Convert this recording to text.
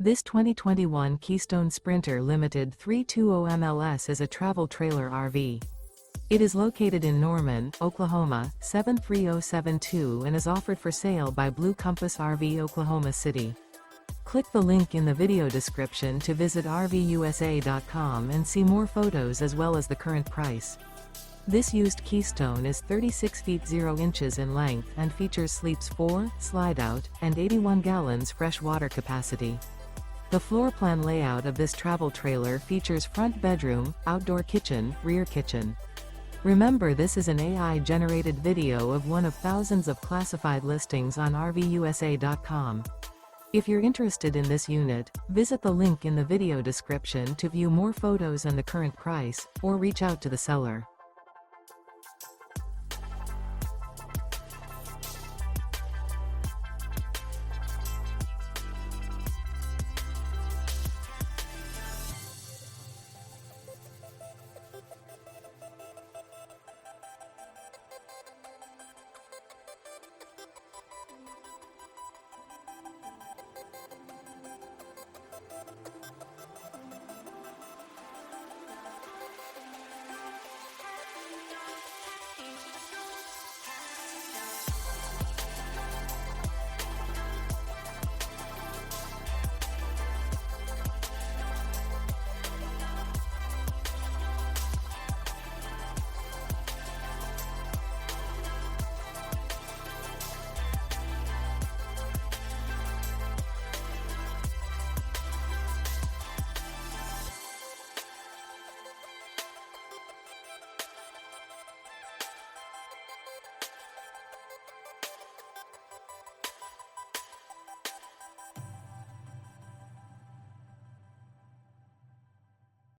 This 2021 Keystone Sprinter Limited 320 MLS is a travel trailer RV. It is located in Norman, Oklahoma, 73072 and is offered for sale by Blue Compass RV Oklahoma City. Click the link in the video description to visit RVUSA.com and see more photos as well as the current price. This used Keystone is 36 feet 0 inches in length and features sleeps 4, Slideout, and 81 gallons fresh water capacity. The floor plan layout of this travel trailer features front bedroom, outdoor kitchen, rear kitchen. Remember, this is an AI-generated video of one of thousands of classified listings on RVUSA.com. If you're interested in this unit, visit the link in the video description to view more photos and the current price, or reach out to the seller.